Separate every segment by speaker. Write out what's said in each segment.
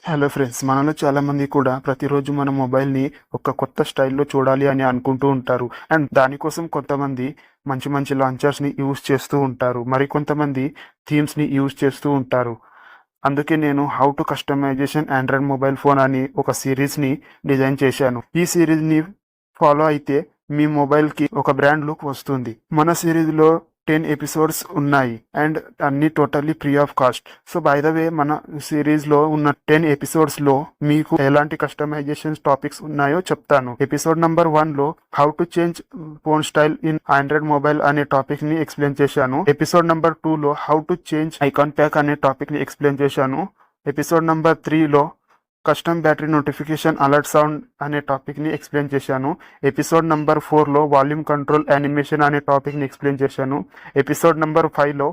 Speaker 1: Hello friends, మనలో చాలామంది కూడా ప్రతిరోజు మన మొబైల్ని ఒక కొత్త స్టైల్లో చూడాలి అని అనుకుంటూ ఉంటారు. అండ్ దానికోసం కొంతమంది మంచి మంచి లాంచర్స్ని యూస్ చేస్తూ ఉంటారు, మరికొంతమంది థీమ్స్ని యూస్ చేస్తూ ఉంటారు. అందుకే నేను how to customization Android mobile phone అని ఒక సిరీస్ని డిజైన్ చేశాను. ఈ సిరీస్ని ఫాలో అయితే మీ మొబైల్కి ఒక బ్రాండ్ లుక్ వస్తుంది. మన సిరీస్లో 10 ఎపిసోడ్స్ ఉన్నాయి అండ్ అన్ని totally free of cost. So by the way, మన సిరీస్లో ఉన్న 10 ఎపిసోడ్స్లో మీకు ఎలాంటి కస్టమైజేషన్ టాపిక్స్ ఉన్నాయో చెప్తాను. ఎపిసోడ్ నెంబర్ 1లో how to change phone style in Android mobile అనే టాపిక్ ని ఎక్స్ప్లెయిన్ చేశాను. ఎపిసోడ్ నెంబర్ 2లో how to change icon pack అనే టాపిక్ ని ఎక్స్ప్లెయిన్ చేశాను. ఎపిసోడ్ నెంబర్ 3లో custom battery notification alert sound అనే టాపిక్ని ఎక్స్ప్లెయిన్ చేశాను. ఎపిసోడ్ నెంబర్ 4లో వాల్యూమ్ కంట్రోల్ యానిమేషన్ అనే టాపిక్ని ఎక్స్ప్లెయిన్ చేశాను. ఎపిసోడ్ నెంబర్ 5లో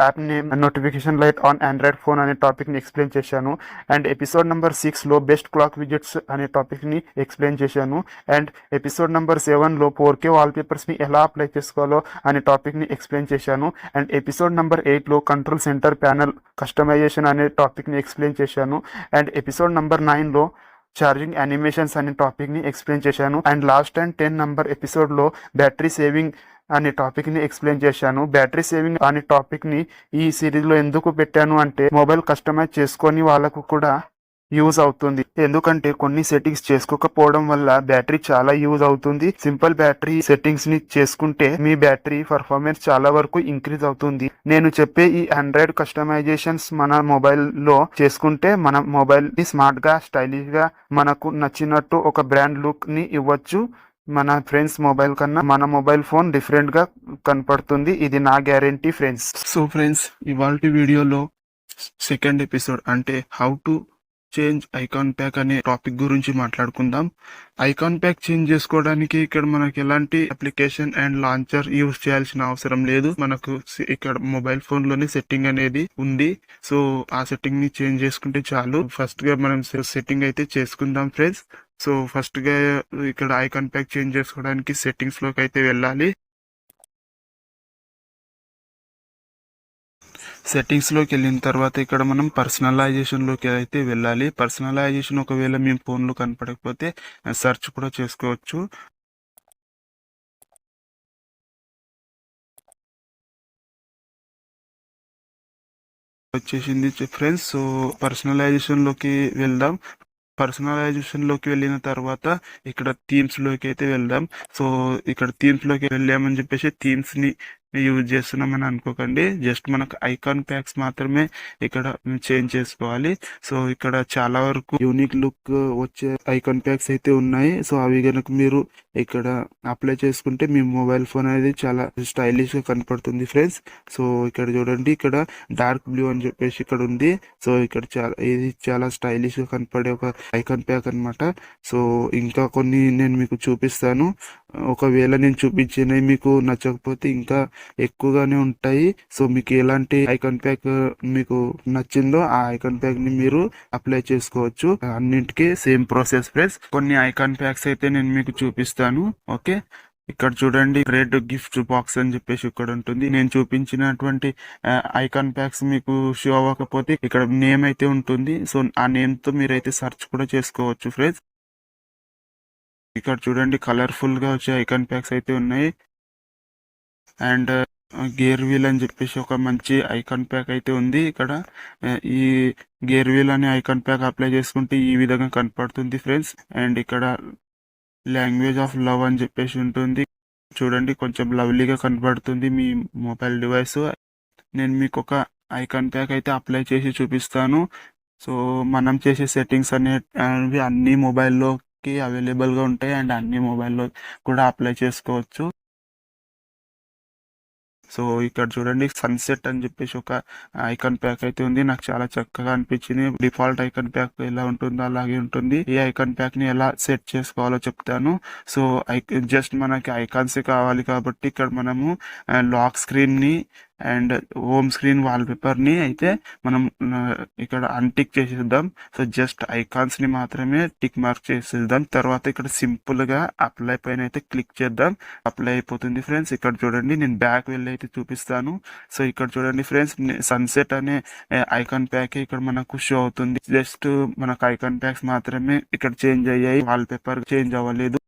Speaker 1: app name notification light on Android phone అనే టాపిక్ని ఎక్స్ప్లెయిన్ చేశాను. అండ్ ఎపిసోడ్ నెంబర్ 6లో బెస్ట్ క్లాక్ విజెట్స్ అనే టాపిక్ని ఎక్స్ప్లెయిన్ చేశాను. అండ్ ఎపిసోడ్ నెంబర్ 7లో 4K వాల్పేపర్స్ని ఎలా అప్లై చేసుకోవాలో అనే టాపిక్ని ఎక్స్ప్లెయిన్ చేశాను. అండ్ ఎపిసోడ్ నెంబర్ 8లో కంట్రోల్ సెంటర్ ప్యానల్ కస్టమైజేషన్ అనే టాపిక్ని ఎక్స్ప్లెయిన్ చేశాను. అండ్ ఎపిసోడ్ నెంబర్ 9లో ఛార్జింగ్ యానిమేషన్స్ అనే టాపిక్ని ఎక్స్ప్లెయిన్ చేశాను. అండ్ లాస్ట్ అండ్ 10 నంబర్ ఎపిసోడ్లో బ్యాటరీ సేవింగ్ అనే టాపిక్ని ఎక్స్ప్లెయిన్ చేశాను. బ్యాటరీ సేవింగ్ అనే టాపిక్ని ఈ సిరీస్లో ఎందుకు పెట్టాను అంటే, మొబైల్ కస్టమైజ్ చేసుకొని వాళ్ళకు కూడా యూజ్ అవుతుంది. ఎందుకంటే కొన్ని సెట్టింగ్స్ చేసుకోకపోవడం వల్ల బ్యాటరీ చాలా యూజ్ అవుతుంది. సింపుల్ బ్యాటరీ సెట్టింగ్స్ ని చేసుకుంటే మీ బ్యాటరీ పర్ఫార్మెన్స్ చాలా వరకు ఇంక్రీజ్ అవుతుంది. నేను చెప్పే ఈ ఆండ్రాయిడ్ కస్టమైజేషన్స్ మన మొబైల్ లో చేసుకుంటే మన మొబైల్ ని స్మార్ట్ గా, స్టైలిష్ గా, మనకు నచ్చినట్టు ఒక బ్రాండ్ లుక్ ని ఇవ్వచ్చు. మన ఫ్రెండ్స్ మొబైల్ కన్నా మన మొబైల్ ఫోన్ డిఫరెంట్ గా కనపడుతుంది. ఇది నా గ్యారంటీ ఫ్రెండ్స్. సో ఫ్రెండ్స్, ఇవాల్టి వీడియోలో సెకండ్ ఎపిసోడ్ అంటే how to change icon pack అనే టాపిక్ గురించి మాట్లాడుకుందాం. ఐకాన్ ప్యాక్ చేంజ్ చేసుకోవడానికి ఇక్కడ మనకి ఎలాంటి అప్లికేషన్ అండ్ లాంచర్ యూజ్ చేయాల్సిన అవసరం లేదు. మనకు ఇక్కడ మొబైల్ ఫోన్ లోనే సెట్టింగ్ అనేది ఉంది. సో ఆ సెట్టింగ్ ని చేంజ్ చేసుకుంటే చాలు. ఫస్ట్ గా మనం సెట్టింగ్ అయితే చేసుకుందాం ఫ్రెండ్స్. సో ఫస్ట్ గా ఇక్కడ ఐకాన్ ప్యాక్ చేంజ్ చేసుకోవడానికి సెట్టింగ్స్ లోకి అయితే వెళ్ళాలి. సెట్టింగ్స్లోకి వెళ్ళిన తర్వాత ఇక్కడ మనం పర్సనలైజేషన్లోకి అయితే వెళ్ళాలి. పర్సనలైజేషన్ ఒకవేళ మీ ఫోన్లో కనపడకపోతే సెర్చ్ కూడా చేసుకోవచ్చు. వచ్చేసింది ఫ్రెండ్స్. సో పర్సనలైజేషన్లోకి వెళ్దాం. పర్సనలైజేషన్లోకి వెళ్ళిన తర్వాత ఇక్కడ థీమ్స్లోకి అయితే వెళ్దాం. సో ఇక్కడ థీమ్స్లోకి వెళ్ళామని చెప్పేసి థీమ్స్ని యూజ్ చేస్తున్నామని అనుకోకండి. జస్ట్ మనకు ఐకాన్ ప్యాక్స్ మాత్రమే ఇక్కడ చేంజ్ చేసుకోవాలి. సో ఇక్కడ చాలా వరకు యూనిక్ లుక్ వచ్చే ఐకాన్ ప్యాక్స్ అయితే ఉన్నాయి. సో అవి కనుక మీరు ఇక్కడ అప్లై చేసుకుంటే మీ మొబైల్ ఫోన్ అనేది చాలా స్టైలిష్ గా కనపడుతుంది ఫ్రెండ్స్. సో ఇక్కడ చూడండి, ఇక్కడ డార్క్ బ్లూ అని చెప్పేసి ఇక్కడ ఉంది. సో ఇక్కడ ఇది చాలా స్టైలిష్ గా కనపడే ఒక ఐకాన్ ప్యాక్ అన్నమాట. సో ఇంకా కొన్ని నేను మీకు చూపిస్తాను. ఒకవేళ నేను చూపించినవి మీకు నచ్చకపోతే ఇంకా ఎక్కువగానే ఉంటాయి. సో మీకు ఎలాంటి ఐకాన్ ప్యాక్ మీకు నచ్చిందో ఆ ఐకాన్ ప్యాక్ ని మీరు అప్లై చేసుకోవచ్చు. అన్నింటికి సేమ్ ప్రాసెస్ ఫ్రెండ్స్. కొన్ని ఐకాన్ ప్యాక్స్ అయితే నేను మీకు చూపిస్తాను. ఓకే, ఇక్కడ చూడండి, రెడ్ గిఫ్ట్ బాక్స్ అని చెప్పేసి ఇక్కడ ఉంటుంది. నేను చూపించినటువంటి ఐకాన్ ప్యాక్స్ మీకు షో అవ్వకపోతే ఇక్కడ నేమ్ అయితే ఉంటుంది. సో ఆ నేమ్ తో మీరైతే సెర్చ్ కూడా చేసుకోవచ్చు ఫ్రెండ్స్. ఇక్కడ చూడండి, కలర్ఫుల్ గా వచ్చే ఐకాన్ ప్యాక్స్ అయితే ఉన్నాయి. అండ్ గేర్ వీల్ అని చెప్పేసి ఒక మంచి ఐకాన్ ప్యాక్ అయితే ఉంది. ఇక్కడ ఈ గేర్ వీల్ అనే ఐకాన్ ప్యాక్ అప్లై చేసుకుంటే ఈ విధంగా కనపడుతుంది ఫ్రెండ్స్. అండ్ ఇక్కడ లాంగ్వేజ్ ఆఫ్ లవ్ అని చెప్పేసి ఉంటుంది. చూడండి, కొంచెం లవ్లీగా కనపడుతుంది మీ మొబైల్ డివైస్. నేను మీకు ఒక ఐకాన్ ప్యాక్ అయితే అప్లై చేసి చూపిస్తాను. సో మనం చేసే సెట్టింగ్స్ అనేవి అన్ని మొబైల్లోకి అవైలబుల్గా ఉంటాయి అండ్ అన్ని మొబైల్లో కూడా అప్లై చేసుకోవచ్చు. సో ఇక్కడ చూడండి, సన్సెట్ అని చెప్పేసి ఒక ఐకాన్ ప్యాక్ అయితే ఉంది. నాకు చాలా చక్కగా అనిపించింది. డిఫాల్ట్ ఐకాన్ ప్యాక్ ఎలా ఉంటుందో అలాగే ఉంటుంది. ఈ ఐకాన్ ప్యాక్ ని ఎలా సెట్ చేసుకోవాలో చెప్తాను. సో జస్ట్ మనకి ఐకాన్స్ కావాలి కాబట్టి ఇక్కడ మనము లాక్ స్క్రీన్ ని అండ్ హోమ్ స్క్రీన్ వాల్పేపర్ని అయితే మనం ఇక్కడ అన్టిక్ చేసేద్దాం. సో జస్ట్ ఐకాన్స్ని మాత్రమే టిక్ మార్క్ చేసేద్దాం. తర్వాత ఇక్కడ సింపుల్గా అప్లై పైన అయితే క్లిక్ చేద్దాం. అప్లై అయిపోతుంది ఫ్రెండ్స్. ఇక్కడ చూడండి, నేను బ్యాక్ వెళ్ళి అయితే చూపిస్తాను. సో ఇక్కడ చూడండి ఫ్రెండ్స్, సన్సెట్ అనే ఐకాన్ ప్యాక్ ఇక్కడ మనకు షో అవుతుంది. జస్ట్ మనకు ఐకాన్ ప్యాక్స్ మాత్రమే ఇక్కడ చేంజ్ అయ్యాయి, వాల్పేపర్ చేంజ్ అవ్వలేదు.